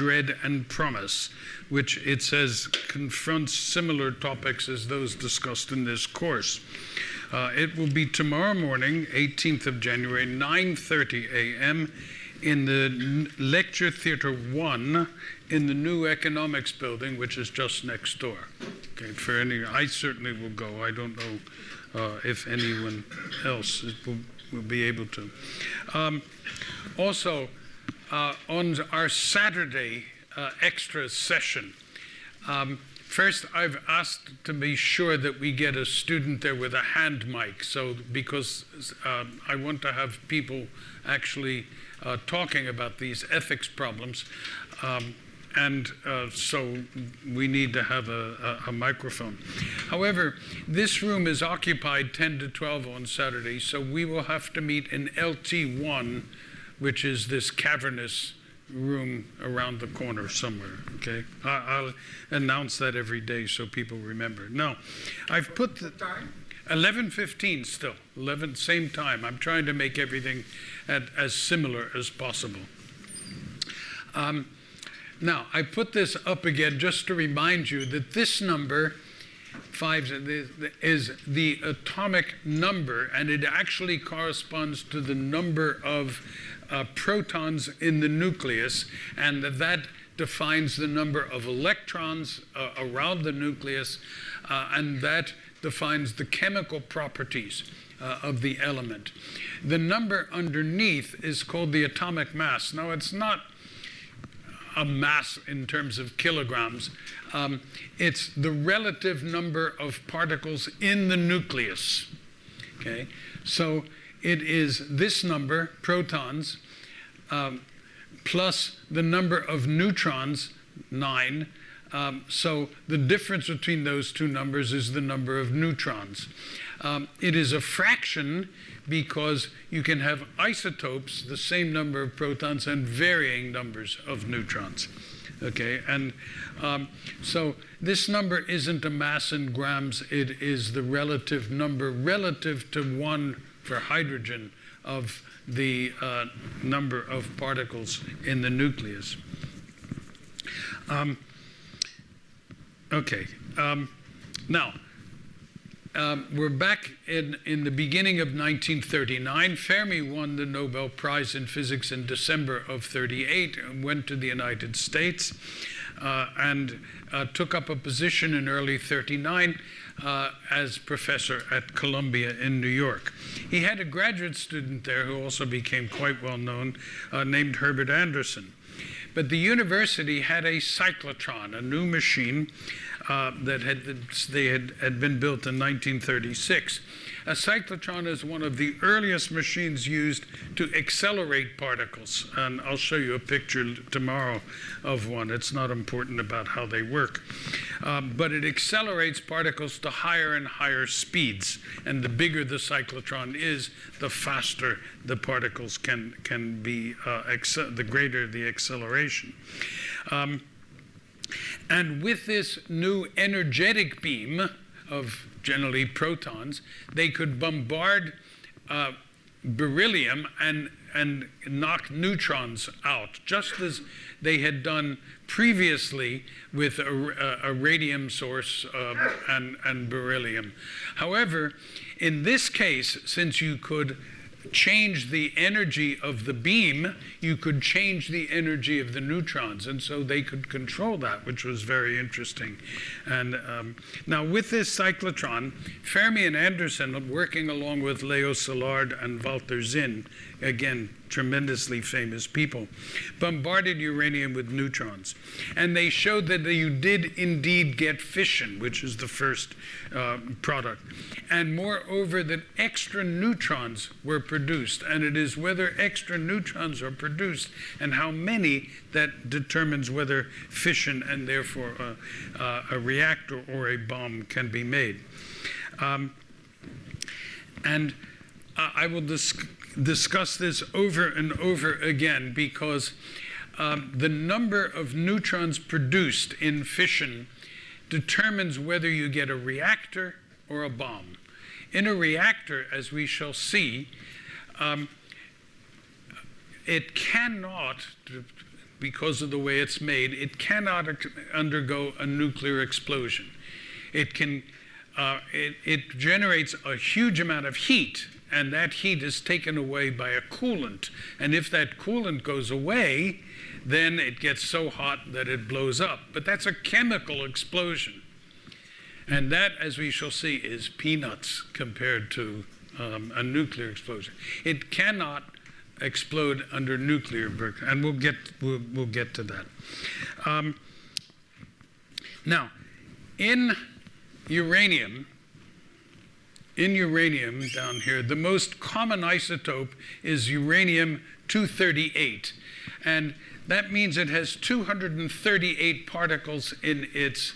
Dread and Promise, which it says confronts similar topics as those discussed in this course. It will be tomorrow morning, 18th of January, 9:30 a.m. in the Lecture Theatre 1 in the new Economics building, which is just next door. Okay, I certainly will go. I don't know if anyone else will be able to. Also, on our Saturday extra session, first I've asked to be sure that we get a student there with a hand mic, because I want to have people actually talking about these ethics problems, so we need to have a microphone. However, this room is occupied 10 to 12 on Saturday, so we will have to meet in LT1, which is this cavernous room around the corner somewhere, okay? I'll announce that every day so people remember. Now, I've put the time? 11:15 still, same time. I'm trying to make everything as similar as possible. Now, I put this up again just to remind you that this number, 5, is the atomic number, and it actually corresponds to the number of protons in the nucleus, and that defines the number of electrons around the nucleus, and that defines the chemical properties of the element. The number underneath is called the atomic mass. Now, it's not a mass in terms of kilograms. It's the relative number of particles in the nucleus. Okay, so it is this number, protons, plus the number of neutrons, 9. So the difference between those two numbers is the number of neutrons. It is a fraction because you can have isotopes, the same number of protons and varying numbers of neutrons. Okay, and so this number isn't a mass in grams, it is the relative number relative to 1 for hydrogen of the number of particles in the nucleus. Now, we're back in the beginning of 1939. Fermi won the Nobel Prize in Physics in December of 38 and went to the United States and took up a position in early 39 as professor at Columbia in New York. He had a graduate student there who also became quite well known, named Herbert Anderson. But the university had a cyclotron, a new machine that had been built in 1936. A cyclotron is one of the earliest machines used to accelerate particles. And I'll show you a picture tomorrow of one. It's not important about how they work. But it accelerates particles to higher and higher speeds. And the bigger the cyclotron is, the faster the particles can be, the greater the acceleration. And with this new energetic beam of generally protons, they could bombard beryllium and knock neutrons out, just as they had done previously with a radium source and beryllium. However, in this case, since you could change the energy of the beam, you could change the energy of the neutrons, and so they could control that, which was very interesting. And now with this cyclotron, Fermi and Anderson, working along with Leo Szilard and Walter Zinn, again, tremendously famous people, bombarded uranium with neutrons. And they showed that you did indeed get fission, which is the first product. And moreover, that extra neutrons were produced. And it is whether extra neutrons are produced and how many that determines whether fission and therefore a reactor or a bomb can be made. And I will discuss this over and over again because the number of neutrons produced in fission determines whether you get a reactor or a bomb. In a reactor, as we shall see, it cannot, because of the way it's made, it cannot undergo a nuclear explosion. It can, it generates a huge amount of heat, and that heat is taken away by a coolant. And if that coolant goes away, then it gets so hot that it blows up. But that's a chemical explosion. And that, as we shall see, is peanuts compared to a nuclear explosion. It cannot explode under nuclear, and we'll get to that. Now, in uranium down here, the most common isotope is uranium-238, and that means it has 238 particles in its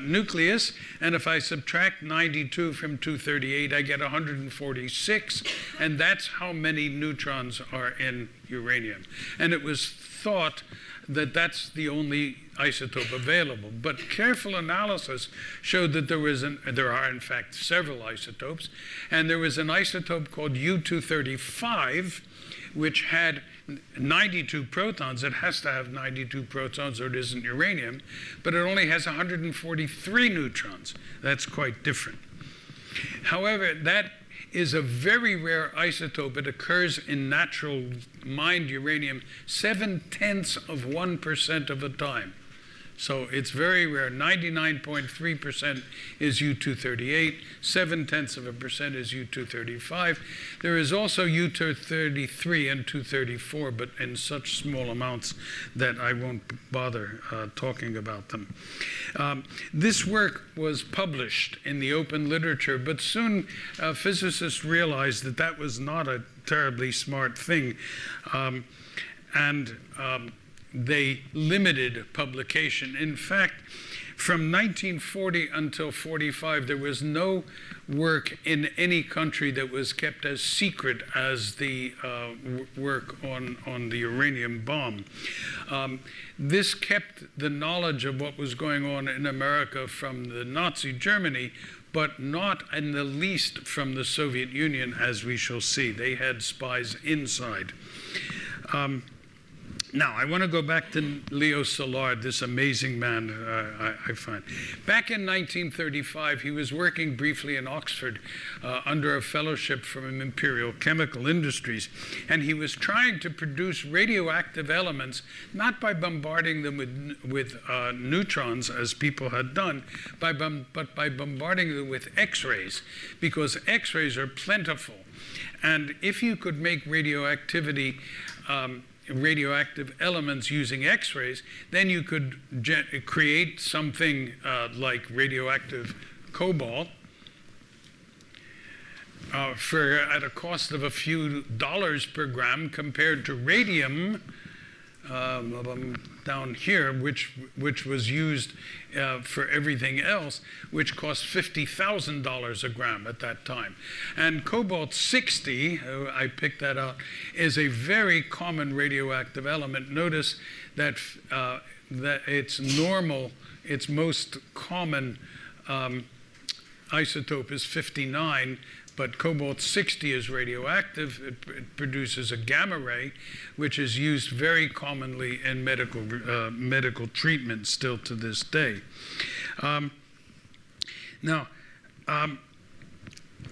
nucleus, and if I subtract 92 from 238, I get 146, and that's how many neutrons are in uranium. And it was thought that that's the only isotope available. But careful analysis showed that there are in fact several isotopes, and there was an isotope called U-235, which had 92 protons. It has to have 92 protons or it isn't uranium, but it only has 143 neutrons. That's quite different. However, that is a very rare isotope. It occurs in natural mined uranium 0.7% of the time. So it's very rare. 99.3% is U-238, 0.7% is U-235. There is also U-233 and 234, but in such small amounts that I won't bother talking about them. This work was published in the open literature, but soon physicists realized that that was not a terribly smart thing. They limited publication. In fact, from 1940 until 45, there was no work in any country that was kept as secret as the work on the uranium bomb. This kept the knowledge of what was going on in America from the Nazi Germany, but not in the least from the Soviet Union, as we shall see. They had spies inside. Now, I want to go back to Leo Szilard, this amazing man I find. Back in 1935, he was working briefly in Oxford under a fellowship from Imperial Chemical Industries, and he was trying to produce radioactive elements, not by bombarding them with neutrons, as people had done, but by bombarding them with X-rays, because X-rays are plentiful. And if you could make radioactive elements using X-rays, then you could create something like radioactive cobalt at a cost of a few dollars per gram, compared to radium down here, which was used for everything else, which cost $50,000 a gram at that time. And cobalt-60, I picked that out, is a very common radioactive element. Notice that its most common isotope is 59, but cobalt-60 is radioactive. It produces a gamma ray, which is used very commonly in medical treatment still to this day.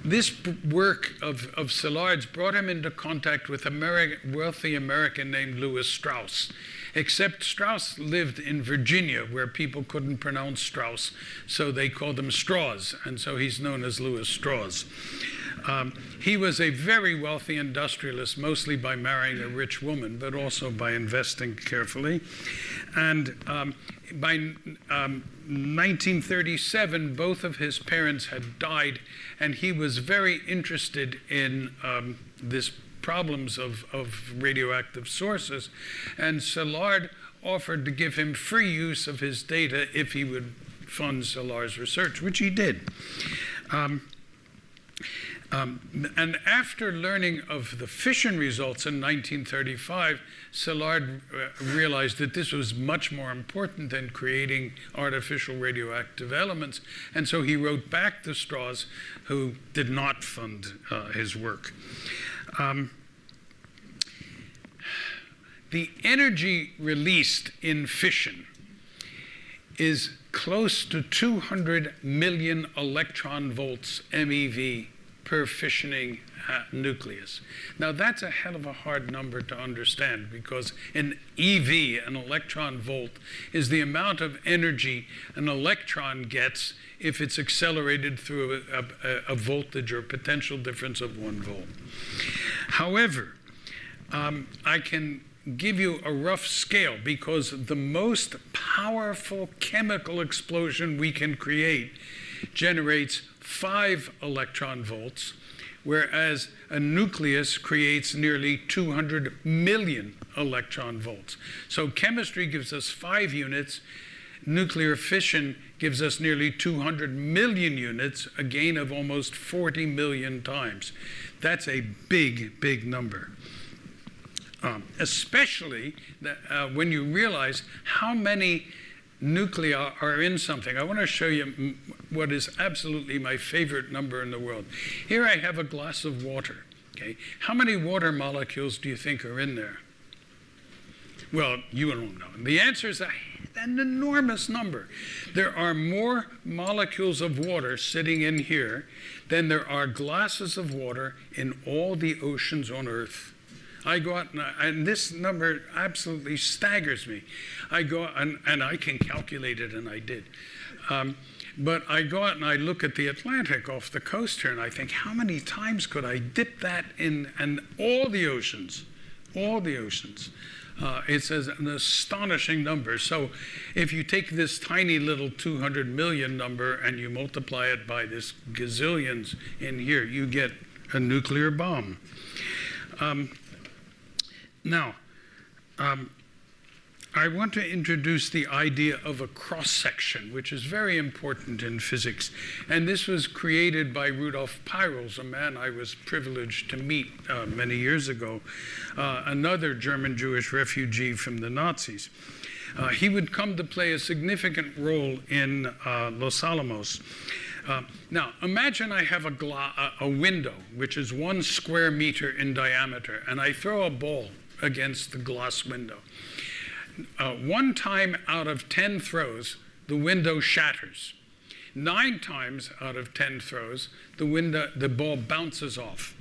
This work of Szilard's brought him into contact with a wealthy American named Louis Strauss. Except Strauss lived in Virginia, where people couldn't pronounce Strauss, so they called him Strauss, and so he's known as Louis Strauss. He was a very wealthy industrialist, mostly by marrying a rich woman, but also by investing carefully. And by 1937, both of his parents had died, and he was very interested in this problems of radioactive sources, and Szilard offered to give him free use of his data if he would fund Szilard's research, which he did. And after learning of the fission results in 1935, Szilard realized that this was much more important than creating artificial radioactive elements, and so he wrote back to Strauss, who did not fund his work. the energy released in fission is close to 200 million electron volts MeV per fissioning nucleus. Now that's a hell of a hard number to understand, because an EV, an electron volt, is the amount of energy an electron gets if it's accelerated through a voltage or potential difference of 1 volt. However, I can give you a rough scale, because the most powerful chemical explosion we can create generates 5 electron volts, whereas a nucleus creates nearly 200 million electron volts. So chemistry gives us 5 units. Nuclear fission gives us nearly 200 million units, a gain of almost 40 million times. That's a big, big number. Especially when you realize how many nuclei are in something. I want to show you what is absolutely my favorite number in the world. Here I have a glass of water. Okay, how many water molecules do you think are in there? Well, you don't know. The answer is an enormous number. There are more molecules of water sitting in here than there are glasses of water in all the oceans on Earth. I go out, and this number absolutely staggers me. I go out, and I can calculate it, and I did. But I go out and I look at the Atlantic off the coast here, and I think, how many times could I dip that in? And all the oceans. It's an astonishing number. So if you take this tiny little 200 million number and you multiply it by this gazillions in here, you get a nuclear bomb. Now, I want to introduce the idea of a cross-section, which is very important in physics. And this was created by Rudolf Peierls, a man I was privileged to meet many years ago, another German Jewish refugee from the Nazis. He would come to play a significant role in Los Alamos. Now, imagine I have a window, which is 1 square meter in diameter, and I throw a ball against the glass window. 1 time out of 10 throws, the window shatters. 9 times out of 10 throws, the ball bounces off.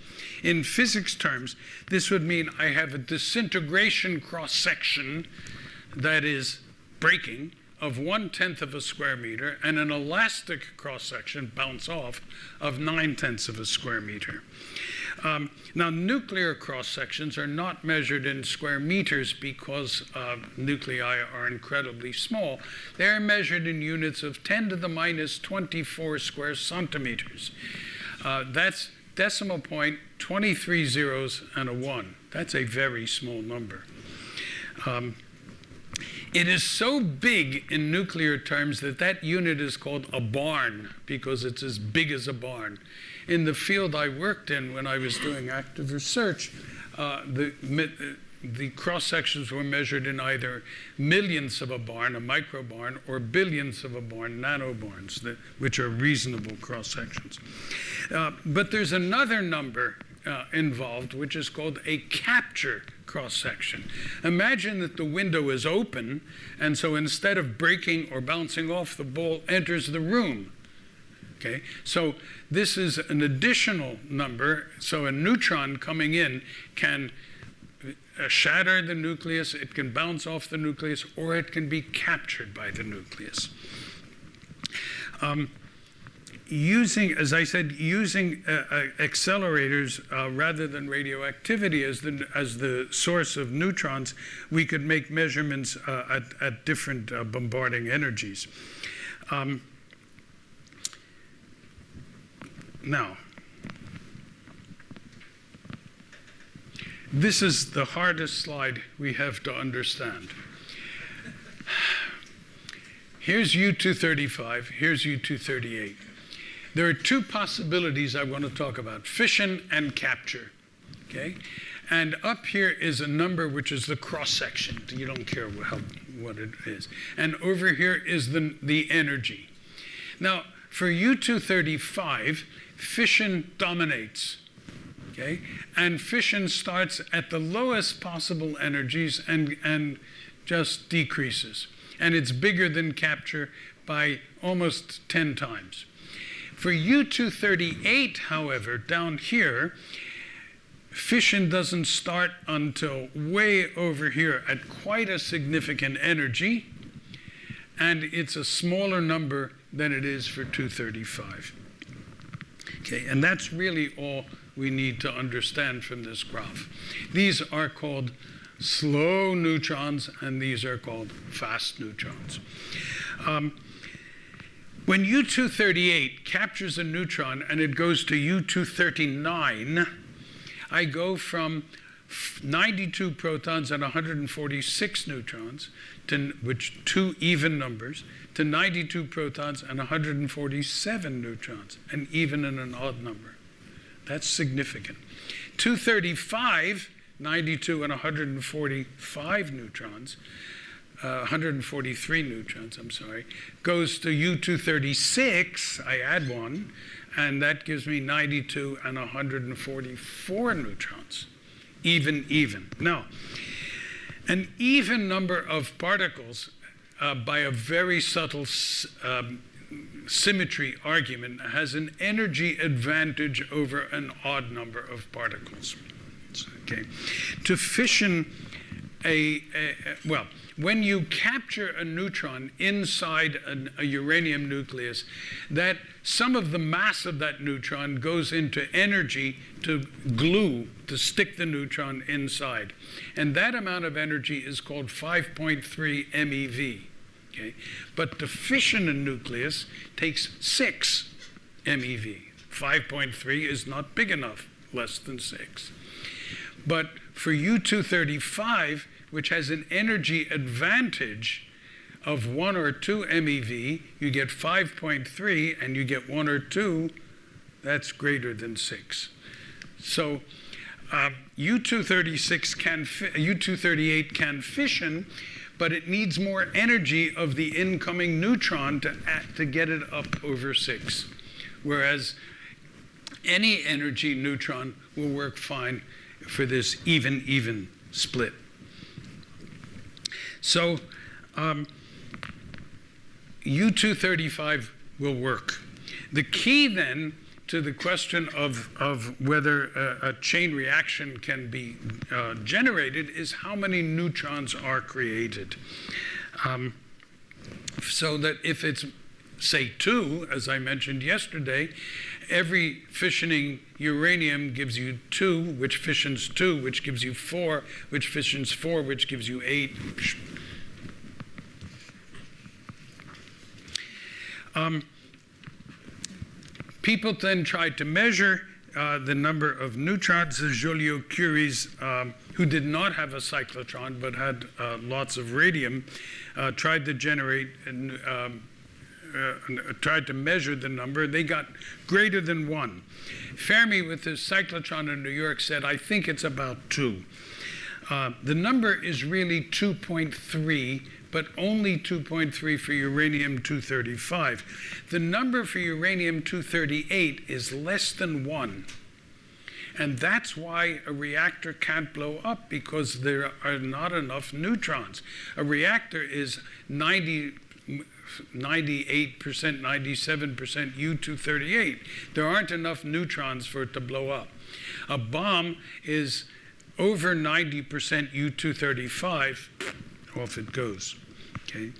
In physics terms, this would mean I have a disintegration cross-section that is breaking of 1/10 of a square meter, and an elastic cross-section, bounce off, of 9/10 of a square meter. Now, nuclear cross-sections are not measured in square meters because nuclei are incredibly small. They're measured in units of 10 to the minus 24 square centimeters. That's decimal point, 23 zeros, and a 1. That's a very small number. It is so big in nuclear terms that unit is called a barn, because it's as big as a barn. In the field I worked in when I was doing active research, the cross-sections were measured in either millionths of a barn, a micro barn, or billionths of a barn, nanobarns, which are reasonable cross-sections. But there's another number involved, which is called a capture cross-section. Imagine that the window is open, and so instead of breaking or bouncing off, the ball enters the room. Okay, so this is an additional number. So a neutron coming in can shatter the nucleus, it can bounce off the nucleus, or it can be captured by the nucleus. As I said, using accelerators rather than radioactivity as the source of neutrons, we could make measurements at different bombarding energies. Now, this is the hardest slide we have to understand. Here's U-235, here's U-238. There are 2 possibilities I want to talk about, fission and capture, okay? And up here is a number which is the cross-section. You don't care what it is. And over here is the energy. Now, for U-235, fission dominates. Okay? And fission starts at the lowest possible energies and just decreases. And it's bigger than capture by almost 10 times. For U-238, however, down here, fission doesn't start until way over here at quite a significant energy, and it's a smaller number than it is for 235. Okay, and that's really all we need to understand from this graph. These are called slow neutrons, and these are called fast neutrons. When U-238 captures a neutron and it goes to U-239, I go from 92 protons and 146 neutrons, which two even numbers, to 92 protons and 147 neutrons, an even and an odd number. That's significant. 235, 92 and 145 neutrons, 143 neutrons, I'm sorry, goes to U-236, I add one, and that gives me 92 and 144 neutrons. Even. Now, an even number of particles by a very subtle symmetry argument has an energy advantage over an odd number of particles. Okay. To fission when you capture a neutron inside a uranium nucleus, that some of the mass of that neutron goes into energy to glue, to stick the neutron inside. And that amount of energy is called 5.3 MeV. Okay? But to fission a nucleus takes 6 MeV. 5.3 is not big enough, less than 6. But for U-235, which has an energy advantage of 1 or 2 MeV, you get 5.3, and you get 1 or 2, that's greater than 6. So U-238 can fission, but it needs more energy of the incoming neutron to get it up over 6. Whereas any energy neutron will work fine for this even split. So U-235 will work. The key then to the question of whether a chain reaction can be generated is how many neutrons are created. So that if it's, say, 2, as I mentioned yesterday, every fissioning uranium gives you 2, which fissions 2, which gives you 4, which fissions 4, which gives you 8. People then tried to measure the number of neutrons. The Joliot-Curies, who did not have a cyclotron but had lots of radium, tried to generate tried to measure the number. They got greater than 1. Fermi, with his cyclotron in New York, said, I think it's about 2. The number is really 2.3, but only 2.3 for uranium-235. The number for uranium-238 is less than 1. And that's why a reactor can't blow up, because there are not enough neutrons. A reactor is 98%, 97% U-238. There aren't enough neutrons for it to blow up. A bomb is over 90% U-235, off it goes. Okay.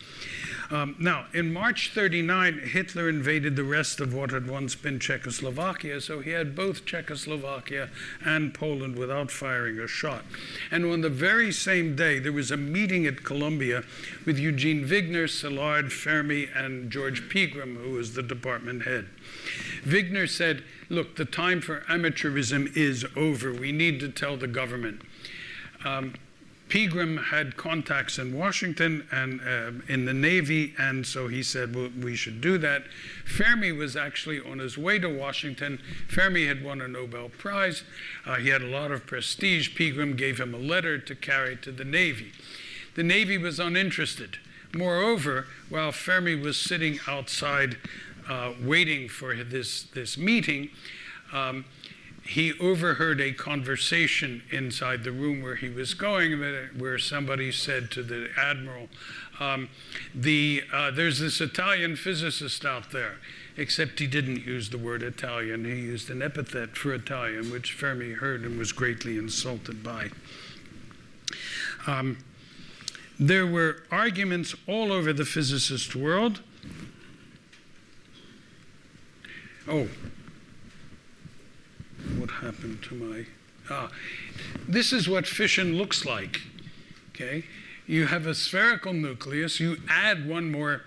Now, in March 39, Hitler invaded the rest of what had once been Czechoslovakia, so he had both Czechoslovakia and Poland without firing a shot. And on the very same day, there was a meeting at Columbia with Eugene Wigner, Szilard, Fermi, and George Pegram, who was the department head. Wigner said, look, the time for amateurism is over. We need to tell the government. Pegram had contacts in Washington and in the Navy, and so he said, well, we should do that. Fermi was actually on his way to Washington. Fermi had won a Nobel Prize. He had a lot of prestige. Pegram gave him a letter to carry to the Navy. The Navy was uninterested. Moreover, while Fermi was sitting outside waiting for this meeting, he overheard a conversation inside the room where he was going, where somebody said to the admiral, there's this Italian physicist out there, except he didn't use the word Italian. He used an epithet for Italian, which Fermi heard and was greatly insulted by. There were arguments all over the physicist world. Oh, what happened to my... this is what fission looks like, okay? You have a spherical nucleus. You add one more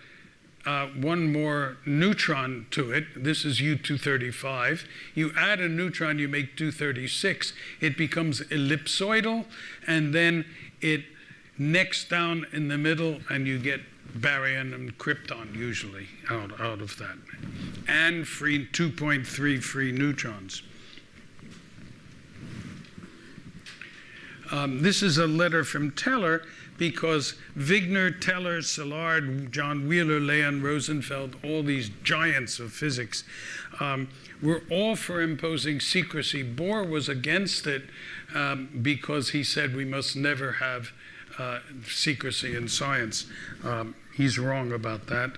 neutron to it. This is U-235. You add a neutron, you make 236. It becomes ellipsoidal, and then it necks down in the middle, and you get baryon and krypton usually out of that, and 2.3 free neutrons. This is a letter from Teller, because Wigner, Teller, Szilard, John Wheeler, Leon Rosenfeld, all these giants of physics, were all for imposing secrecy. Bohr was against it because he said we must never have secrecy in science. He's wrong about that.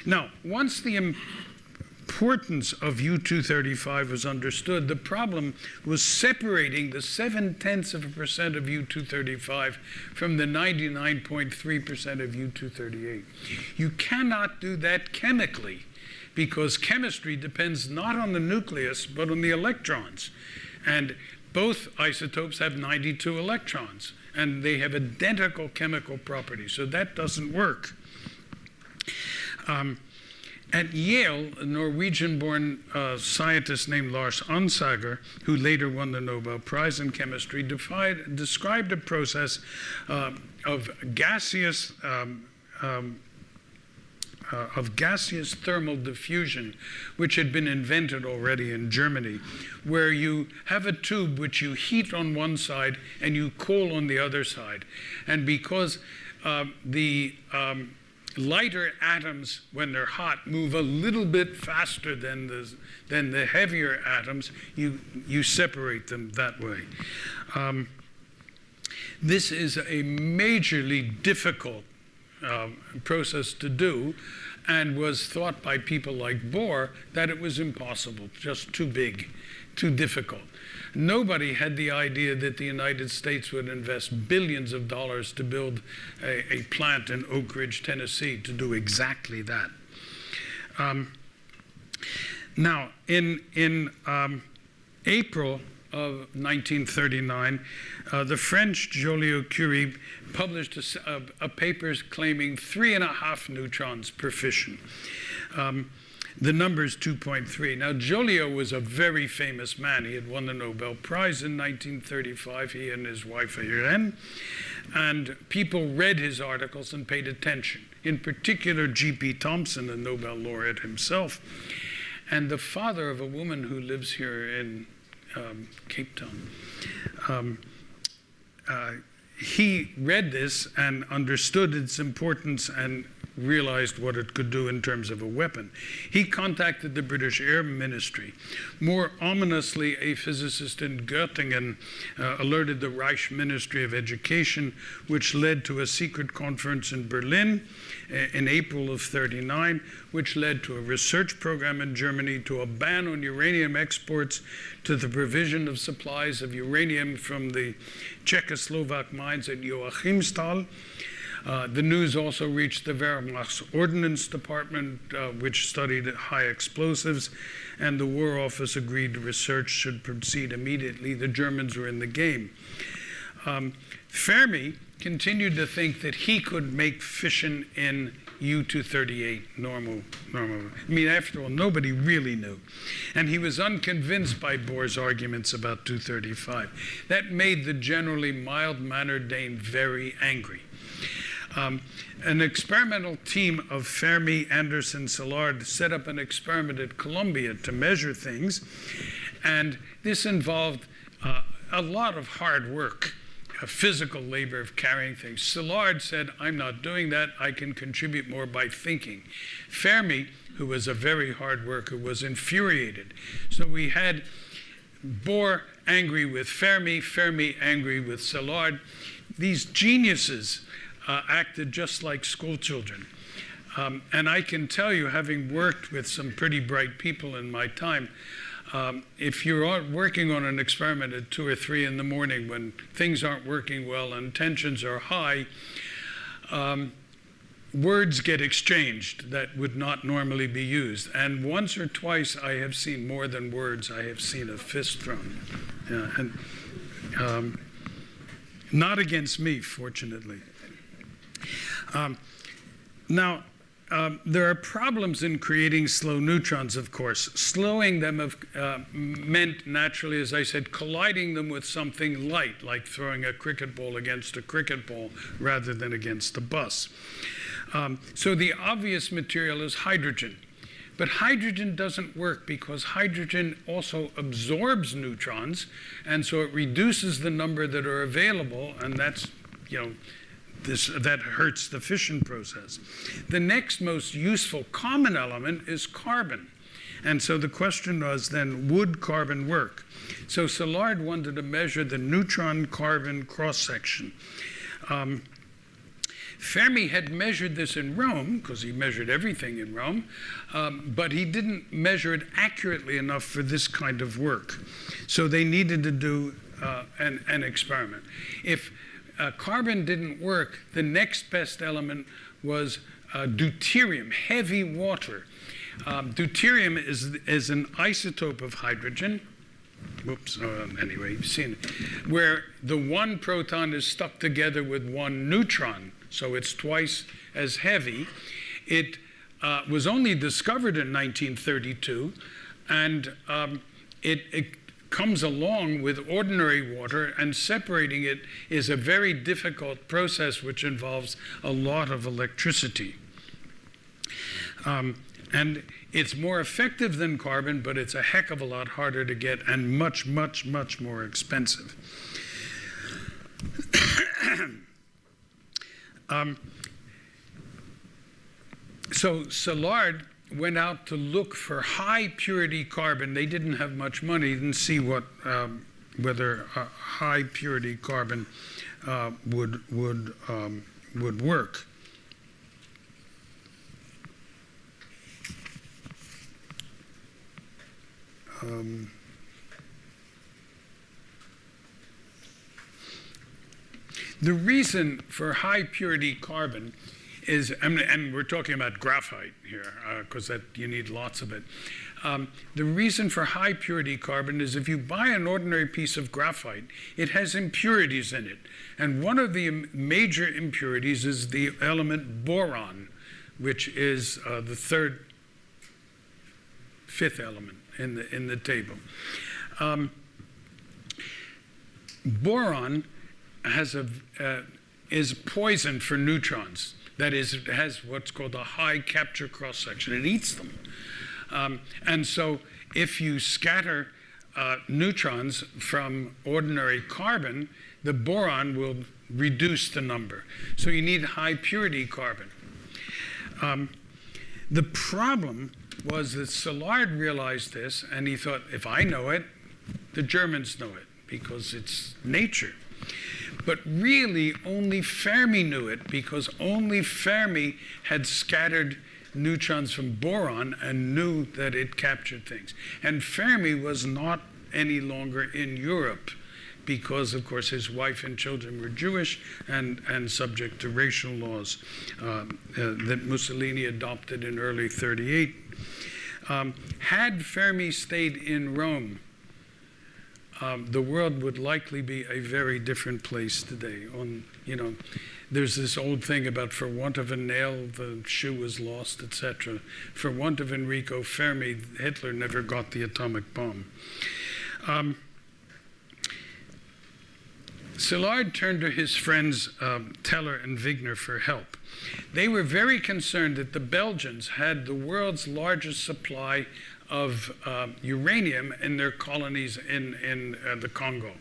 Now, once the importance of U-235 was understood, the problem was separating the 0.7% of U-235 from the 99.3% of U-238. You cannot do that chemically, because chemistry depends not on the nucleus, but on the electrons. And both isotopes have 92 electrons, and they have identical chemical properties, so that doesn't work. At Yale, a Norwegian-born scientist named Lars Onsager, who later won the Nobel Prize in Chemistry, described a process of gaseous thermal diffusion, which had been invented already in Germany, where you have a tube which you heat on one side and you cool on the other side. And because the lighter atoms, when they're hot, move a little bit faster than the heavier atoms, you separate them that way. This is a majorly difficult process to do, and was thought by people like Bohr that it was impossible, just too big, too difficult. Nobody had the idea that the United States would invest billions of dollars to build a plant in Oak Ridge, Tennessee, to do exactly that. Now, in April of 1939, the French Joliot-Curie published a paper claiming 3.5 neutrons per fission. The number is 2.3. Now, Joliot was a very famous man. He had won the Nobel Prize in 1935, he and his wife Irene. And people read his articles and paid attention. In particular, G.P. Thompson, the Nobel laureate himself, and the father of a woman who lives here in Cape Town. He read this and understood its importance and realized what it could do in terms of a weapon. He contacted the British Air Ministry. More ominously, a physicist in Göttingen alerted the Reich Ministry of Education, which led to a secret conference in Berlin in April of '39, which led to a research program in Germany, to a ban on uranium exports, to the provision of supplies of uranium from the Czechoslovak mines at Joachimsthal. The news also reached the Wehrmacht's Ordnance Department, which studied high explosives, and the War Office agreed research should proceed immediately. The Germans were in the game. Fermi continued to think that he could make fission in U-238 normal. I mean, after all, nobody really knew. And he was unconvinced by Bohr's arguments about 235. That made the generally mild-mannered Dane very angry. An experimental team of Fermi, Anderson, Szilard set up an experiment at Columbia to measure things, and this involved a lot of hard work. physical labor of carrying things. Szilard said, I'm not doing that. I can contribute more by thinking. Fermi, who was a very hard worker, was infuriated. So we had Bohr angry with Fermi, Fermi angry with Szilard. These geniuses acted just like school children. And I can tell you, having worked with some pretty bright people in my time, if you're working on an experiment at 2 or 3 in the morning when things aren't working well and tensions are high, words get exchanged that would not normally be used. And once or twice I have seen more than words. I have seen a fist thrown. Not against me, fortunately. Now, there are problems in creating slow neutrons, of course. Slowing them meant, naturally, as I said, colliding them with something light, like throwing a cricket ball against a cricket ball rather than against a bus. So the obvious material is hydrogen. But hydrogen doesn't work because hydrogen also absorbs neutrons, and so it reduces the number that are available, and that's, that hurts the fission process. The next most useful common element is carbon. And so the question was then, would carbon work? So Szilard wanted to measure the neutron-carbon cross-section. Fermi had measured this in Rome, because he measured everything in Rome, but he didn't measure it accurately enough for this kind of work. So they needed to do an experiment. If carbon didn't work, the next best element was deuterium, heavy water. Deuterium is an isotope of hydrogen. Whoops, anyway, you've seen it. Where the one proton is stuck together with one neutron, so it's twice as heavy. It was only discovered in 1932, and it comes along with ordinary water, and separating it is a very difficult process which involves a lot of electricity. And it's more effective than carbon, but it's a heck of a lot harder to get and much, much, much more expensive. So Szilard went out to look for high purity carbon. They didn't have much money, didn't see whether high purity carbon would work. The reason for high purity carbon is, and we're talking about graphite here, because you need lots of it. The reason for high purity carbon is if you buy an ordinary piece of graphite, it has impurities in it. And one of the major impurities is the element boron, which is the fifth element in the table. Boron is poison for neutrons. That is, it has what's called a high capture cross-section. It eats them. And so if you scatter neutrons from ordinary carbon, the boron will reduce the number. So you need high purity carbon. The problem was that Szilard realized this, and he thought, if I know it, the Germans know it, because it's nature. But really, only Fermi knew it, because only Fermi had scattered neutrons from boron and knew that it captured things. And Fermi was not any longer in Europe, because, of course, his wife and children were Jewish and subject to racial laws that Mussolini adopted in early '38. Had Fermi stayed in Rome, the world would likely be a very different place today. There's this old thing about for want of a nail, the shoe was lost, etc. For want of Enrico Fermi, Hitler never got the atomic bomb. Szilard turned to his friends Teller and Wigner for help. They were very concerned that the Belgians had the world's largest supply of uranium in their colonies in the Congo.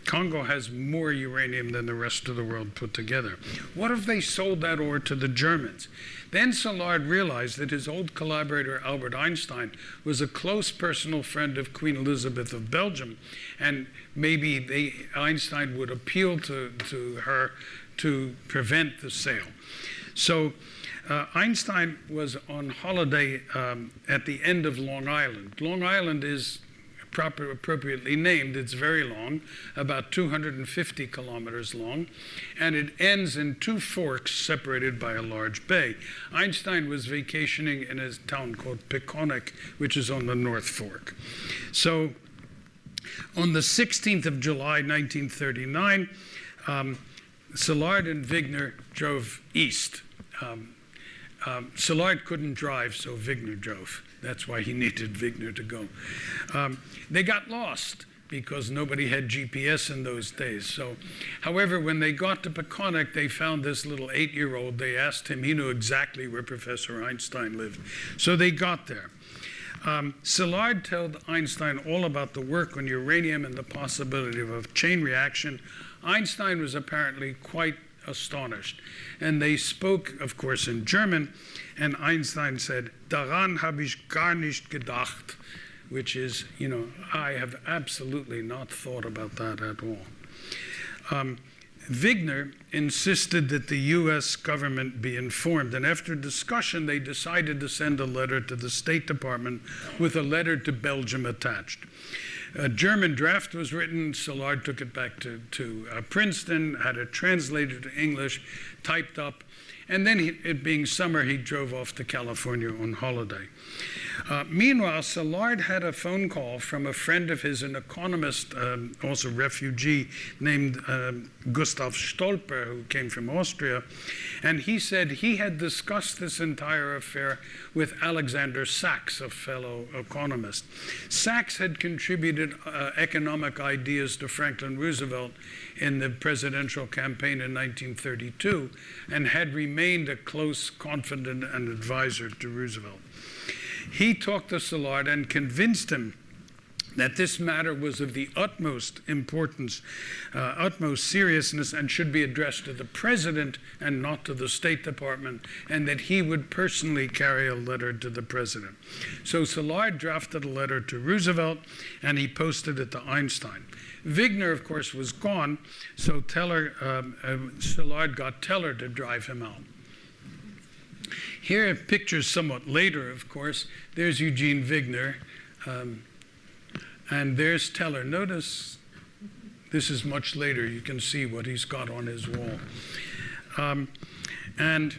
Congo has more uranium than the rest of the world put together. What if they sold that ore to the Germans? Then Szilard realized that his old collaborator Albert Einstein was a close personal friend of Queen Elizabeth of Belgium, and maybe Einstein would appeal to her to prevent the sale. So Einstein was on holiday at the end of Long Island. Long Island is appropriately named. It's very long, about 250 kilometers long, and it ends in two forks separated by a large bay. Einstein was vacationing in a town called Peconic, which is on the North Fork. So on the 16th of July, 1939, Szilard and Wigner drove east. Szilard couldn't drive, so Wigner drove. That's why he needed Wigner to go. They got lost because nobody had GPS in those days. So, however, when they got to Peconic, they found this little 8-year-old. They asked him, he knew exactly where Professor Einstein lived. So they got there. Szilard told Einstein all about the work on uranium and the possibility of a chain reaction. Einstein was apparently quite astonished. And they spoke, of course, in German, and Einstein said, "Daran habe ich gar nicht gedacht," which is, I have absolutely not thought about that at all. Wigner insisted that the US government be informed, and after discussion, they decided to send a letter to the State Department with a letter to Belgium attached. A German draft was written. Szilard took it back to Princeton, had it translated to English, typed up, and then, it being summer, he drove off to California on holiday. Meanwhile, Szilard had a phone call from a friend of his, an economist, also refugee, named Gustav Stolper, who came from Austria, and he said he had discussed this entire affair with Alexander Sachs, a fellow economist. Sachs had contributed economic ideas to Franklin Roosevelt in the presidential campaign in 1932 and had remained a close confidant and advisor to Roosevelt. He talked to Szilard and convinced him that this matter was of the utmost importance, utmost seriousness, and should be addressed to the president and not to the State Department, and that he would personally carry a letter to the president. So Szilard drafted a letter to Roosevelt, and he posted it to Einstein. Wigner, of course, was gone, so Szilard got Teller to drive him out. Here are pictures somewhat later, of course. There's Eugene Wigner, and there's Teller. Notice this is much later. You can see what he's got on his wall. And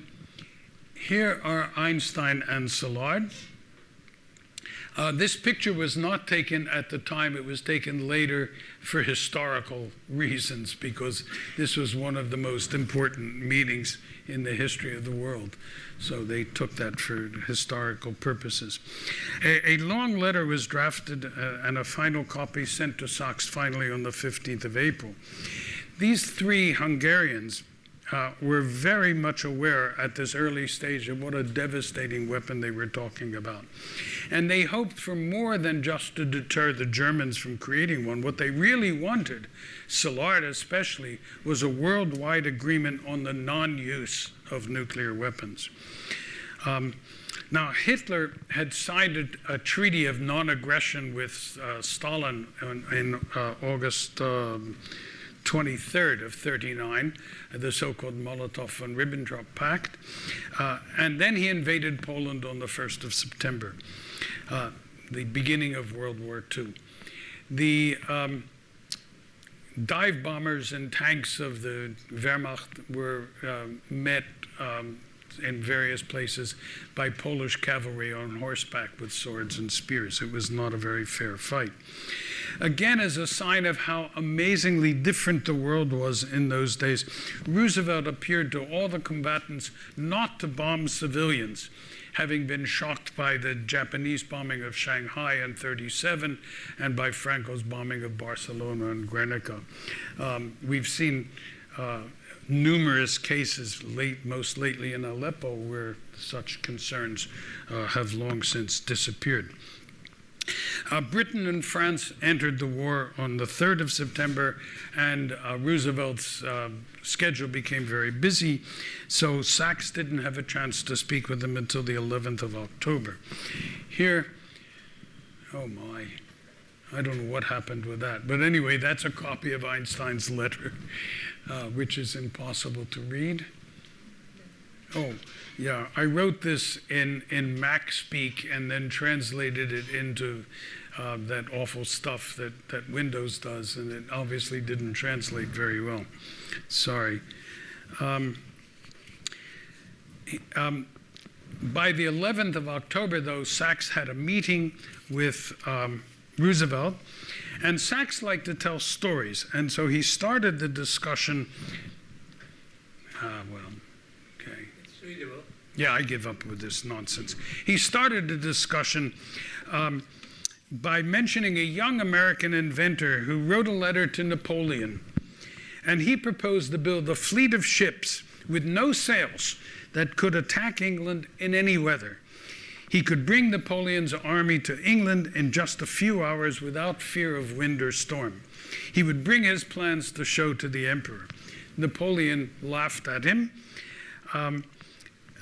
here are Einstein and Szilard. This picture was not taken at the time. It was taken later for historical reasons, because this was one of the most important meetings in the history of the world. So they took that for historical purposes. A long letter was drafted and a final copy sent to Sachs finally on the 15th of April. These three Hungarians were very much aware at this early stage of what a devastating weapon they were talking about. And they hoped for more than just to deter the Germans from creating one. What they really wanted, Szilard especially, was a worldwide agreement on the non-use of nuclear weapons. Now, Hitler had signed a treaty of non-aggression with Stalin in August 23rd of 39, the so-called Molotov and Ribbentrop Pact. And then he invaded Poland on the 1st of September, the beginning of World War II. The dive bombers and tanks of the Wehrmacht were met in various places by Polish cavalry on horseback with swords and spears. It was not a very fair fight. Again, as a sign of how amazingly different the world was in those days, Roosevelt appeared to all the combatants not to bomb civilians, having been shocked by the Japanese bombing of Shanghai in 1937 and by Franco's bombing of Barcelona and Guernica. We've seen numerous cases, most lately in Aleppo, where such concerns have long since disappeared. Britain and France entered the war on the 3rd of September, and Roosevelt's schedule became very busy, so Sachs didn't have a chance to speak with him until the 11th of October. Here, oh my, I don't know what happened with that, but anyway, that's a copy of Einstein's letter, which is impossible to read. Oh, yeah, I wrote this in Mac speak and then translated it into that awful stuff that Windows does, and it obviously didn't translate very well. Sorry. By the 11th of October, though, Sachs had a meeting with Roosevelt, and Sachs liked to tell stories, and so he started the discussion. Well, okay. It's readable. Yeah, I give up with this nonsense. He started the discussion by mentioning a young American inventor who wrote a letter to Napoleon, and he proposed to build a fleet of ships with no sails that could attack England in any weather. He could bring Napoleon's army to England in just a few hours without fear of wind or storm. He would bring his plans to show to the emperor. Napoleon laughed at him,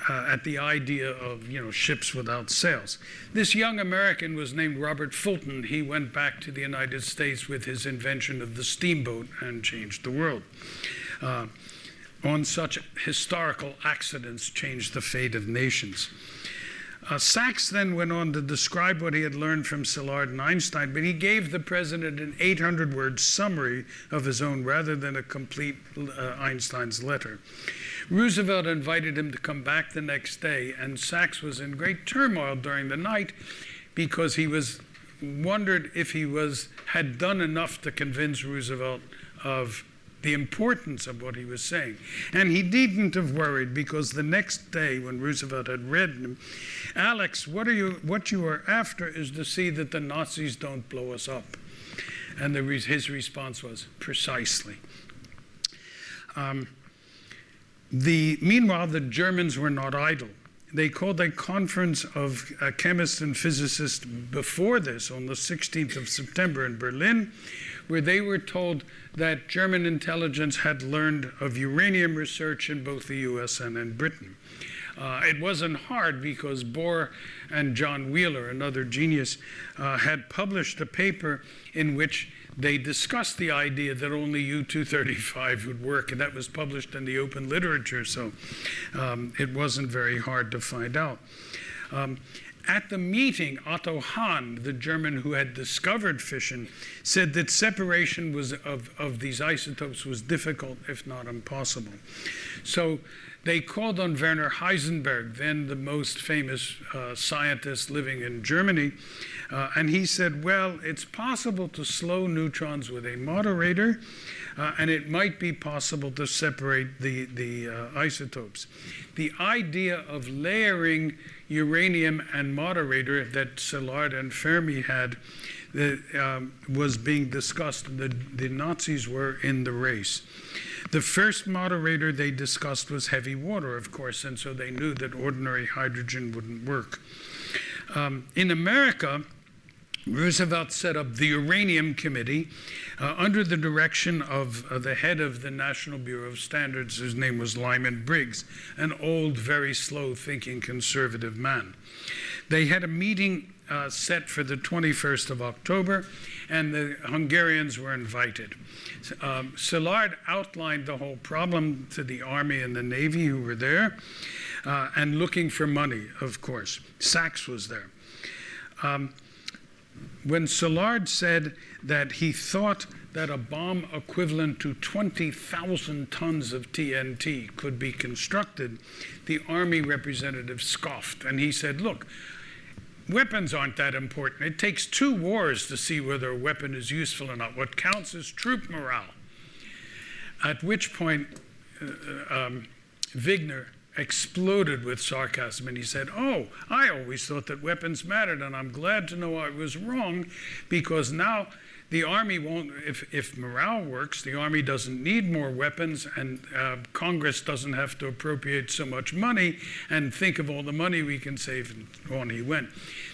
at the idea of, ships without sails. This young American was named Robert Fulton. He went back to the United States with his invention of the steamboat and changed the world. On such historical accidents changed the fate of nations. Sachs then went on to describe what he had learned from Szilard and Einstein, but he gave the president an 800-word summary of his own rather than a complete Einstein's letter. Roosevelt invited him to come back the next day, and Sachs was in great turmoil during the night because he wondered if he had done enough to convince Roosevelt of the importance of what he was saying. And he needn't have worried, because the next day when Roosevelt had read him, Alex, what you are after is to see that the Nazis don't blow us up. And his response was, precisely. Meanwhile, the Germans were not idle. They called a conference of chemists and physicists before this on the 16th of September in Berlin, where they were told that German intelligence had learned of uranium research in both the US and in Britain. It wasn't hard because Bohr and John Wheeler, another genius, had published a paper in which they discussed the idea that only U-235 would work, and that was published in the open literature, so it wasn't very hard to find out. At the meeting, Otto Hahn, the German who had discovered fission, said that separation of these isotopes was difficult, if not impossible. So they called on Werner Heisenberg, then the most famous scientist living in Germany, and he said, well, it's possible to slow neutrons with a moderator, and it might be possible to separate the isotopes. The idea of layering uranium and moderator that Szilard and Fermi had was being discussed. The Nazis were in the race. The first moderator they discussed was heavy water, of course, and so they knew that ordinary hydrogen wouldn't work. In America, Roosevelt set up the Uranium Committee under the direction of the head of the National Bureau of Standards, whose name was Lyman Briggs, an old, very slow-thinking conservative man. They had a meeting set for the 21st of October, and the Hungarians were invited. Szilard outlined the whole problem to the Army and the Navy who were there, and looking for money, of course. Sachs was there. When Szilard said that he thought that a bomb equivalent to 20,000 tons of TNT could be constructed, the Army representative scoffed, and he said, look, weapons aren't that important. It takes 2 wars to see whether a weapon is useful or not. What counts is troop morale. At which point, Wigner exploded with sarcasm, and he said, oh, I always thought that weapons mattered, and I'm glad to know I was wrong, because now the Army won't, if morale works, the Army doesn't need more weapons, and Congress doesn't have to appropriate so much money, and think of all the money we can save, and on he went.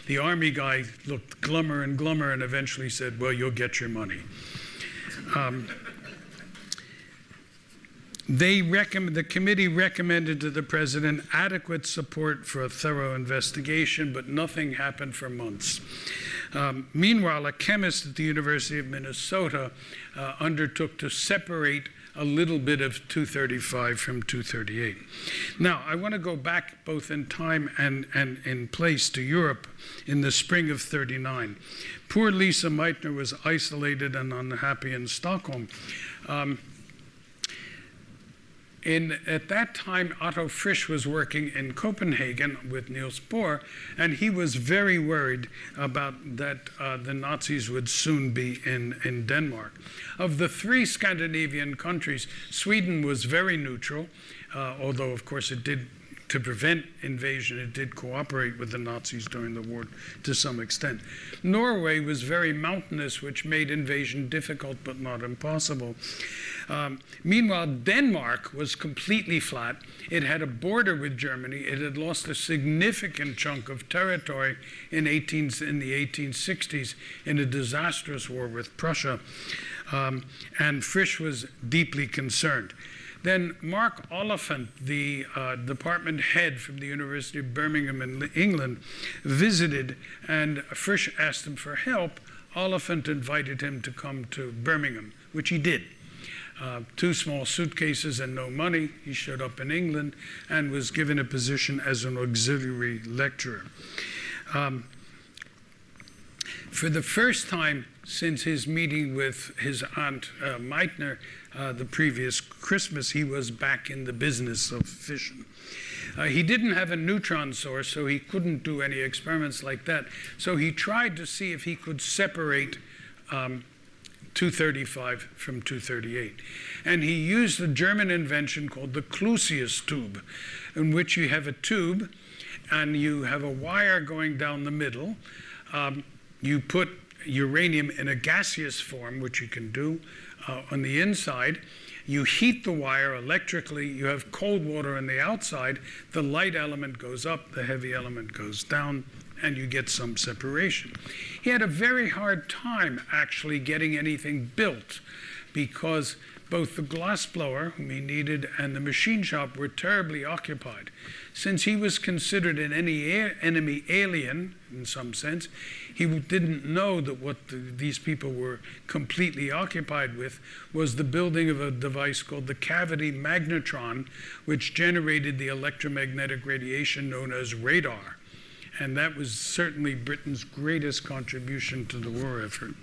The Army guy looked glummer and glummer and eventually said, well, you'll get your money. The committee recommended to the president adequate support for a thorough investigation, but nothing happened for months. Meanwhile, a chemist at the University of Minnesota undertook to separate a little bit of 235 from 238. Now, I want to go back both in time and in place to Europe in the spring of '39. Poor Lisa Meitner was isolated and unhappy in Stockholm. At that time, Otto Frisch was working in Copenhagen with Niels Bohr, and he was very worried about that the Nazis would soon be in Denmark. Of the 3 Scandinavian countries, Sweden was very neutral, although, of course, it did, to prevent invasion, it did cooperate with the Nazis during the war to some extent. Norway was very mountainous, which made invasion difficult but not impossible. Meanwhile, Denmark was completely flat. It had a border with Germany. It had lost a significant chunk of territory in the 1860s in a disastrous war with Prussia. And Frisch was deeply concerned. Then Mark Oliphant, the department head from the University of Birmingham in England, visited, and Frisch asked him for help. Oliphant invited him to come to Birmingham, which he did. 2 small suitcases and no money. He showed up in England and was given a position as an auxiliary lecturer. For the first time since his meeting with his aunt Meitner the previous Christmas, he was back in the business of fission. He didn't have a neutron source, so he couldn't do any experiments like that. So he tried to see if he could separate 235 from 238. And he used a German invention called the Clusius tube, in which you have a tube and you have a wire going down the middle. You put uranium in a gaseous form, which you can do on the inside. You heat the wire electrically. You have cold water on the outside. The light element goes up, the heavy element goes down, and you get some separation. He had a very hard time actually getting anything built because both the glassblower, whom he needed, and the machine shop were terribly occupied. Since he was considered an enemy alien, in some sense, he didn't know that what these people were completely occupied with was the building of a device called the cavity magnetron, which generated the electromagnetic radiation known as radar. And that was certainly Britain's greatest contribution to the war effort.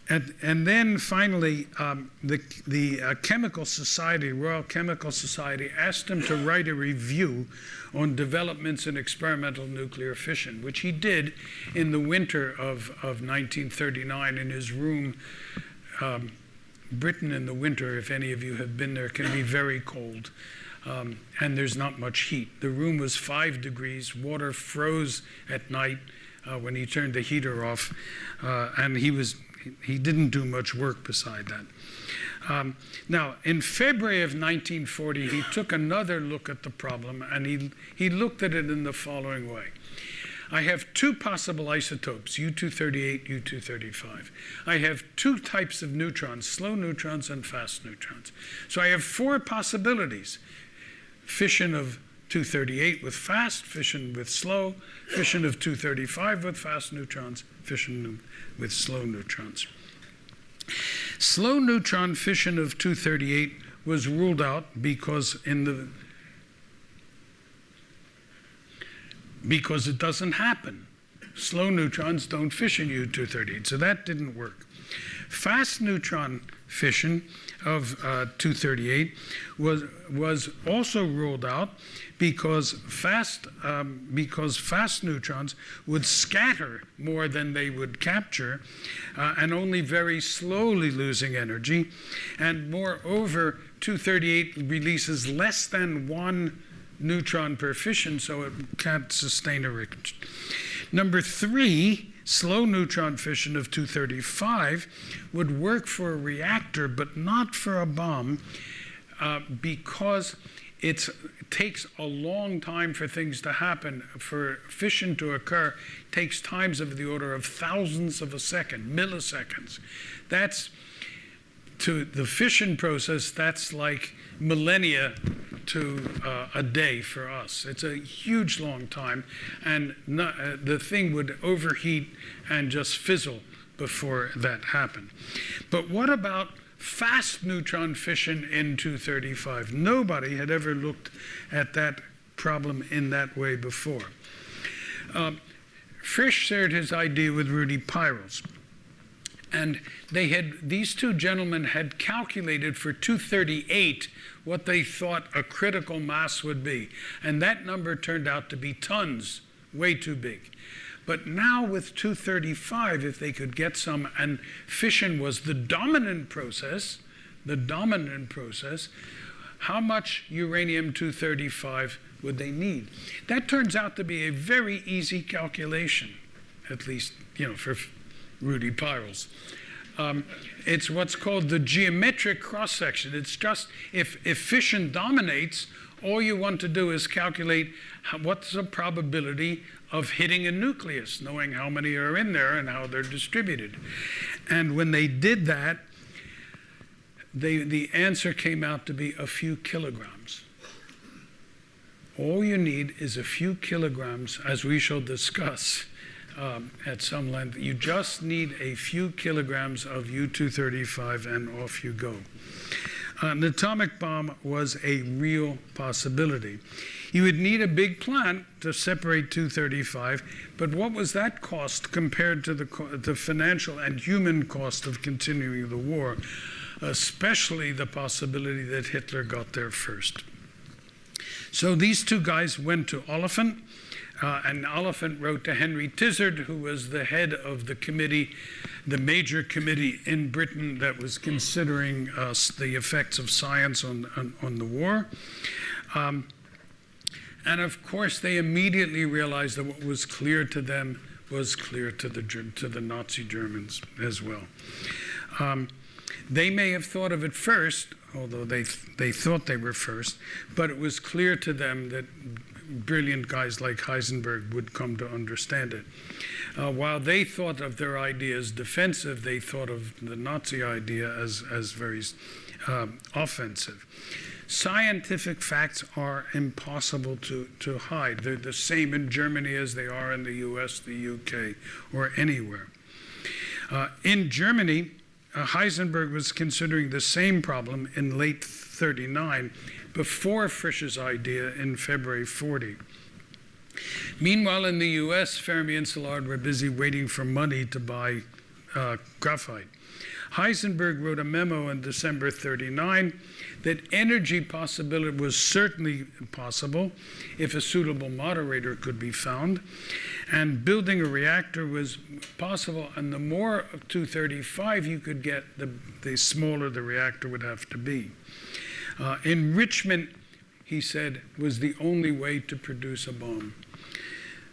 And then finally, the Chemical Society, Royal Chemical Society, asked him to write a review on developments in experimental nuclear fission, which he did in the winter of 1939 in his room. Britain in the winter, if any of you have been there, can be very cold. And there's not much heat. The room was 5 degrees. Water froze at night when he turned the heater off. And he didn't do much work beside that. Now, in February of 1940, he took another look at the problem, and he looked at it in the following way. I have 2 possible isotopes, U-238, U-235. I have 2 types of neutrons, slow neutrons and fast neutrons. So I have 4 possibilities. Fission of 238 with fast, fission with slow, fission of 235 with fast neutrons, fission with slow neutrons. Slow neutron fission of 238 was ruled out because it doesn't happen. Slow neutrons don't fission U-238, so that didn't work. Fast neutron fission of 238 was also ruled out because fast neutrons would scatter more than they would capture, and only very slowly losing energy. And moreover, 238 releases less than 1 neutron per fission, so it can't sustain a Number 3, slow neutron fission of 235 would work for a reactor, but not for a bomb, because it takes a long time for things to happen. For fission to occur, takes times of the order of thousandths of a second, milliseconds. That's, to the fission process, that's like millennia to a day for us. It's a huge long time, and the thing would overheat and just fizzle before that happened. But what about fast neutron fission in 235? Nobody had ever looked at that problem in that way before. Frisch shared his idea with Rudy Peierls. And these two gentlemen had calculated for 238 what they thought a critical mass would be. And that number turned out to be tons, way too big. But now with 235, if they could get some, and fission was the dominant process, how much uranium-235 would they need? That turns out to be a very easy calculation, at least, for Rudy Peierls. It's what's called the geometric cross-section. It's just, if fission dominates, all you want to do is calculate what's the probability of hitting a nucleus, knowing how many are in there and how they're distributed. And when they did that, the answer came out to be a few kilograms. All you need is a few kilograms, as we shall discuss at some length. You just need a few kilograms of U-235 and off you go. An atomic bomb was a real possibility. You would need a big plant to separate 235, but what was that cost compared to the financial and human cost of continuing the war, especially the possibility that Hitler got there first? So these two guys went to Oliphant, and Oliphant wrote to Henry Tizard, who was the head of the committee, the major committee in Britain that was considering the effects of science on the war. And of course, they immediately realized that what was clear to them was clear to the Nazi Germans as well. They may have thought of it first, although they thought they were first, but it was clear to them that brilliant guys like Heisenberg would come to understand it. While they thought of their idea as defensive, they thought of the Nazi idea as very offensive. Scientific facts are impossible to hide. They're the same in Germany as they are in the US, the UK, or anywhere. In Germany, Heisenberg was considering the same problem in late 39, before Frisch's idea in February 40. Meanwhile, in the US, Fermi and Szilard were busy waiting for money to buy graphite. Heisenberg wrote a memo in December 39 that energy possibility was certainly possible if a suitable moderator could be found, and building a reactor was possible, and the more of 235 you could get, the smaller the reactor would have to be. Enrichment, he said, was the only way to produce a bomb.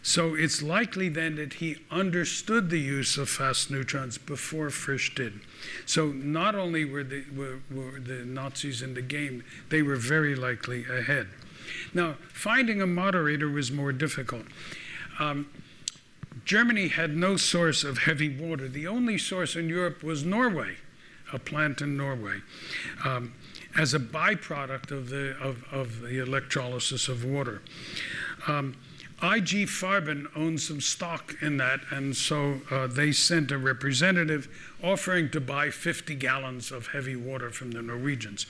So it's likely then that he understood the use of fast neutrons before Frisch did. So not only were the Nazis in the game, they were very likely ahead. Now, finding a moderator was more difficult. Germany had no source of heavy water. The only source in Europe was Norway, a plant in Norway, as a byproduct of the electrolysis of water. IG Farben owned some stock in that, and so they sent a representative offering to buy 50 gallons of heavy water from the Norwegians.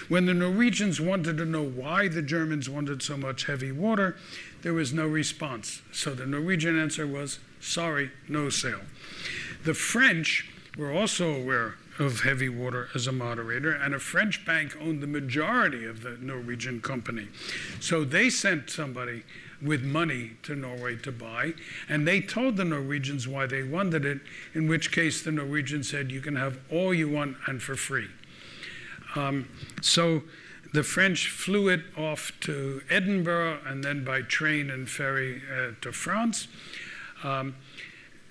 When the Norwegians wanted to know why the Germans wanted so much heavy water, there was no response. So the Norwegian answer was, sorry, no sale. The French were also aware of heavy water as a moderator, and a French bank owned the majority of the Norwegian company. So they sent somebody with money to Norway to buy, and they told the Norwegians why they wanted it, in which case the Norwegians said, you can have all you want and for free. So the French flew it off to Edinburgh and then by train and ferry to France.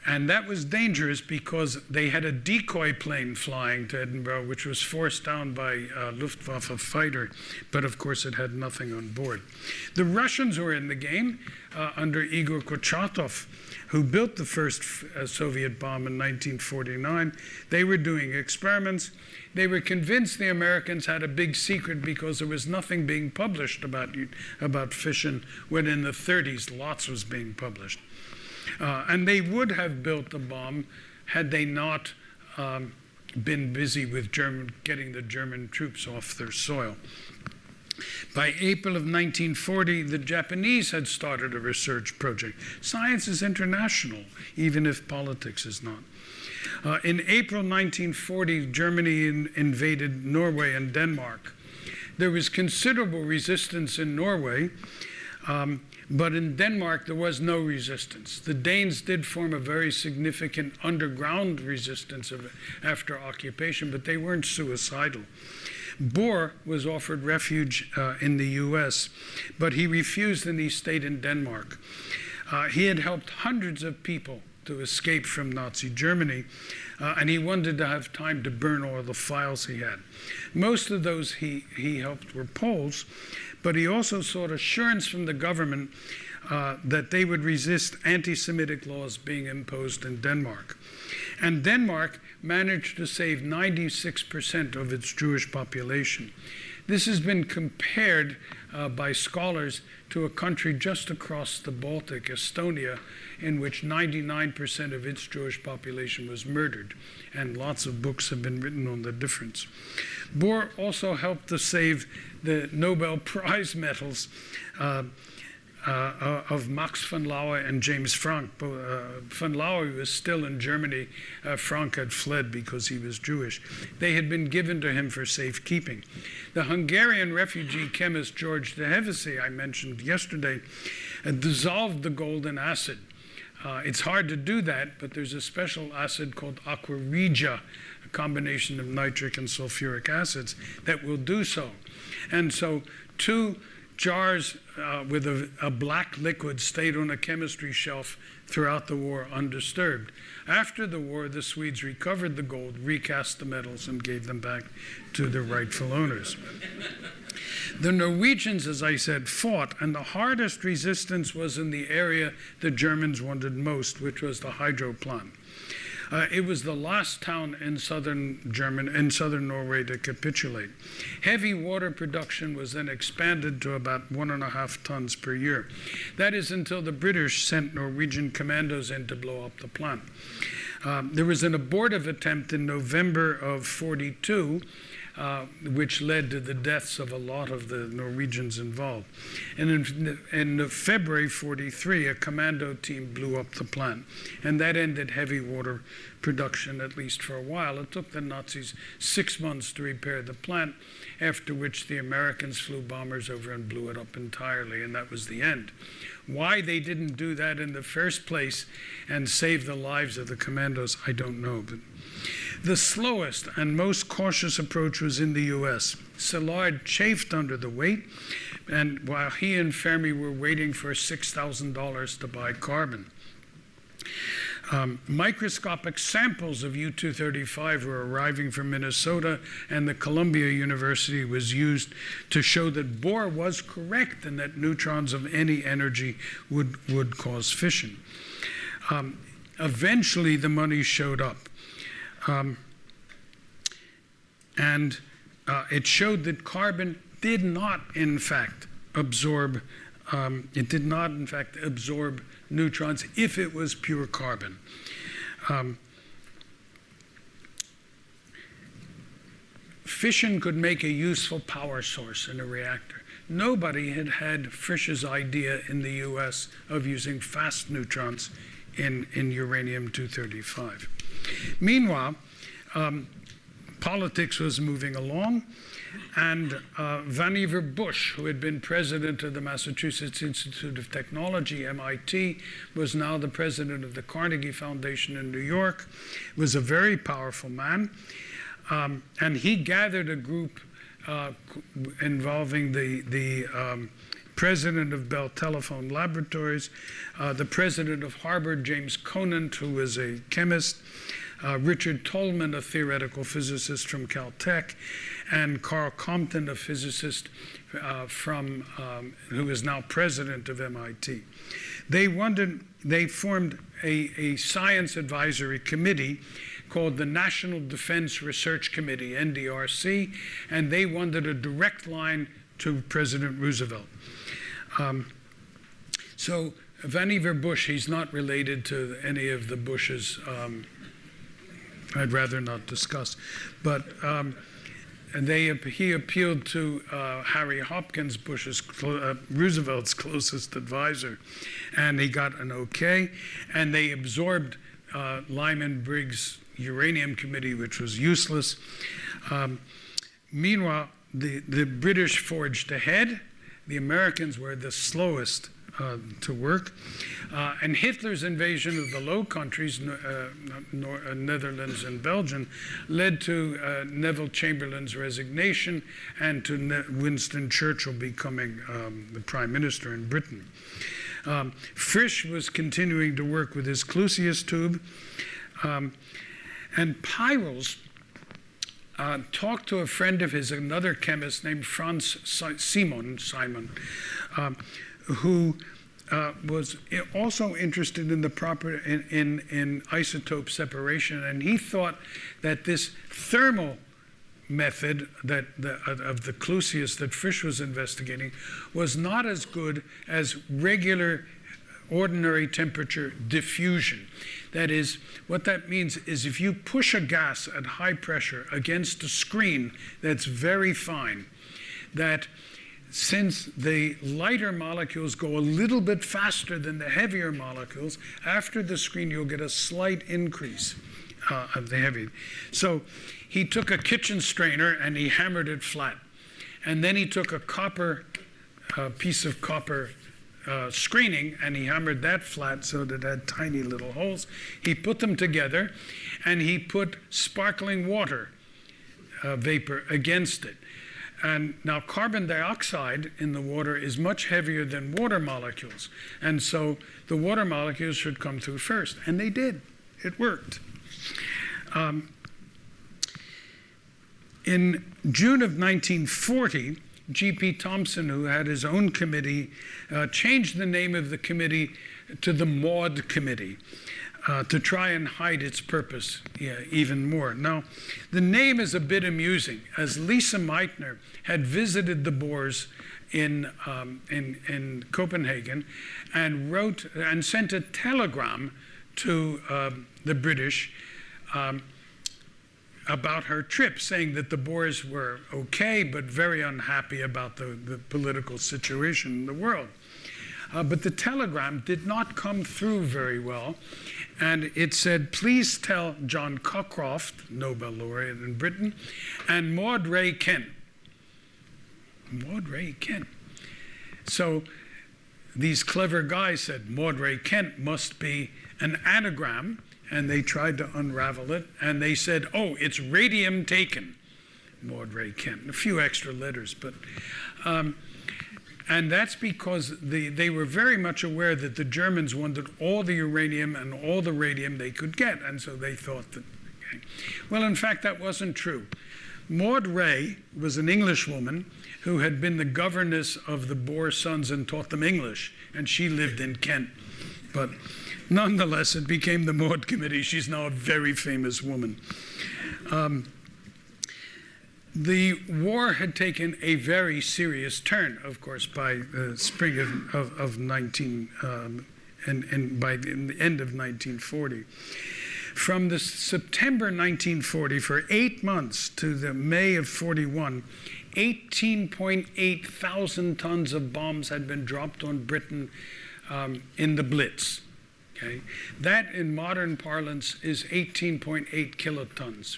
And that was dangerous because they had a decoy plane flying to Edinburgh, which was forced down by a Luftwaffe fighter, but of course it had nothing on board. The Russians were in the game under Igor Kurchatov, who built the first Soviet bomb in 1949. They were doing experiments. They were convinced the Americans had a big secret because there was nothing being published about fission, when in the 30s lots was being published. And they would have built the bomb had they not been busy with getting the German troops off their soil. By April of 1940, the Japanese had started a research project. Science is international, even if politics is not. In April 1940, Germany invaded Norway and Denmark. There was considerable resistance in Norway, but in Denmark, there was no resistance. The Danes did form a very significant underground resistance after occupation, but they weren't suicidal. Bohr was offered refuge in the US, but he refused and he stayed in Denmark. He had helped hundreds of people to escape from Nazi Germany, and he wanted to have time to burn all the files he had. Most of those he helped were Poles, but he also sought assurance from the government that they would resist anti-Semitic laws being imposed in Denmark. And Denmark managed to save 96% of its Jewish population. This has been compared by scholars to a country just across the Baltic, Estonia, in which 99% of its Jewish population was murdered, and lots of books have been written on the difference. Bohr also helped to save the Nobel Prize medals of Max von Laue and James Franck. Von Laue was still in Germany. Franck had fled because he was Jewish. They had been given to him for safekeeping. The Hungarian refugee chemist George de Hevesy, I mentioned yesterday, dissolved the gold in acid. It's hard to do that, but there's a special acid called aqua regia, a combination of nitric and sulfuric acids, that will do so. And so 2 jars with a black liquid stayed on a chemistry shelf throughout the war undisturbed. After the war, the Swedes recovered the gold, recast the metals, and gave them back to their rightful owners. The Norwegians, as I said, fought, and the hardest resistance was in the area the Germans wanted most, which was the hydro plant. It was the last town in southern Norway to capitulate. Heavy water production was then expanded to about 1.5 tons per year. That is until the British sent Norwegian commandos in to blow up the plant. There was an abortive attempt in November of 42, which led to the deaths of a lot of the Norwegians involved. And in February 43, a commando team blew up the plant, and that ended heavy water production, at least for a while. It took the Nazis 6 months to repair the plant, after which the Americans flew bombers over and blew it up entirely, and that was the end. Why they didn't do that in the first place and save the lives of the commandos, I don't know. But the slowest and most cautious approach was in the US. Szilard chafed under the weight, and while he and Fermi were waiting for $6,000 to buy carbon. Microscopic samples of U-235 were arriving from Minnesota, and the Columbia University was used to show that Bohr was correct and that neutrons of any energy would cause fission. Eventually, the money showed up. And it showed that carbon did not, in fact, absorb neutrons if it was pure carbon. Fission could make a useful power source in a reactor. Nobody had had Frisch's idea in the US of using fast neutrons in uranium-235. Meanwhile, politics was moving along, and Vannevar Bush, who had been president of the Massachusetts Institute of Technology, MIT, was now the president of the Carnegie Foundation in New York, was a very powerful man, and he gathered a group involving the president of Bell Telephone Laboratories, the president of Harvard, James Conant, who was a chemist, Richard Tolman, a theoretical physicist from Caltech, and Carl Compton, a physicist who is now president of MIT. They formed a science advisory committee called the National Defense Research Committee, NDRC, and they wanted a direct line to President Roosevelt. So Vannevar Bush, he's not related to any of the Bushes. I'd rather not discuss. But he appealed to Harry Hopkins, Roosevelt's closest advisor, and he got an okay. And they absorbed Lyman Briggs' Uranium Committee, which was useless. Meanwhile, the British forged ahead. The Americans were the slowest to work. And Hitler's invasion of the Low Countries, Netherlands and Belgium, led to Neville Chamberlain's resignation and to Winston Churchill becoming the Prime Minister in Britain. Frisch was continuing to work with his Clusius tube. And Peierls talked to a friend of his, another chemist named Franz Simon, who was also interested in the in isotope separation, and he thought that this thermal method of the Clusius that Frisch was investigating was not as good as regular ordinary temperature diffusion. That is, what that means is if you push a gas at high pressure against a screen that's very fine, that since the lighter molecules go a little bit faster than the heavier molecules, after the screen you'll get a slight increase of the heavy. So he took a kitchen strainer and he hammered it flat. And then he took a piece of copper screening and he hammered that flat so that it had tiny little holes. He put them together and he put sparkling water vapor against it. And now carbon dioxide in the water is much heavier than water molecules. And so the water molecules should come through first. And they did. It worked. In June of 1940, G.P. Thompson, who had his own committee, changed the name of the committee to the Maud Committee to try and hide its purpose even more. Now, the name is a bit amusing, as Lisa Meitner had visited the Boers in Copenhagen and wrote and sent a telegram to the British about her trip, saying that the Boers were okay, but very unhappy about the political situation in the world. But the telegram did not come through very well. And it said, please tell John Cockcroft, Nobel laureate in Britain, and Maud Ray Kent. Maud Ray Kent. So these clever guys said, Maud Ray Kent must be an anagram, and they tried to unravel it, and they said, oh, it's radium taken, Maud Ray Kent. A few extra letters, but... and that's because they were very much aware that the Germans wanted all the uranium and all the radium they could get, and so they thought that... Okay. Well, in fact, that wasn't true. Maud Ray was an English woman who had been the governess of the Boer sons and taught them English, and she lived in Kent. But nonetheless, it became the Maud Committee. She's now a very famous woman. The war had taken a very serious turn, of course, by the spring of 19, and by the end of 1940. From the September 1940, for 8 months to the May of 41, 18.8 thousand tons of bombs had been dropped on Britain in the Blitz. Okay? That, in modern parlance, is 18.8 kilotons.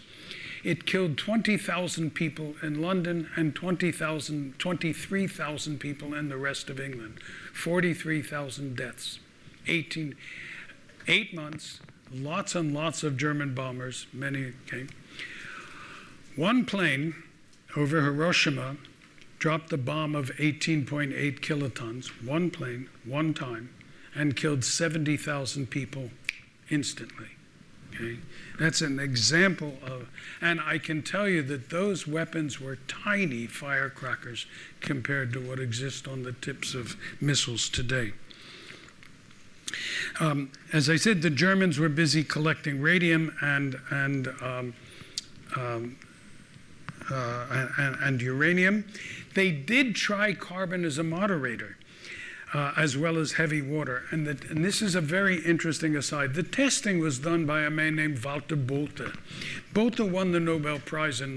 It killed 20,000 people in London and 23,000 people in the rest of England. 43,000 deaths. 8 months, lots and lots of German bombers, many came. One plane over Hiroshima dropped a bomb of 18.8 kilotons, one plane, one time, and killed 70,000 people instantly. Okay? That's an example of, and I can tell you that those weapons were tiny firecrackers compared to what exists on the tips of missiles today. As I said, the Germans were busy collecting radium and uranium. They did try carbon as a moderator, as well as heavy water. And this is a very interesting aside. The testing was done by a man named Walter Botha. Botha won the Nobel Prize in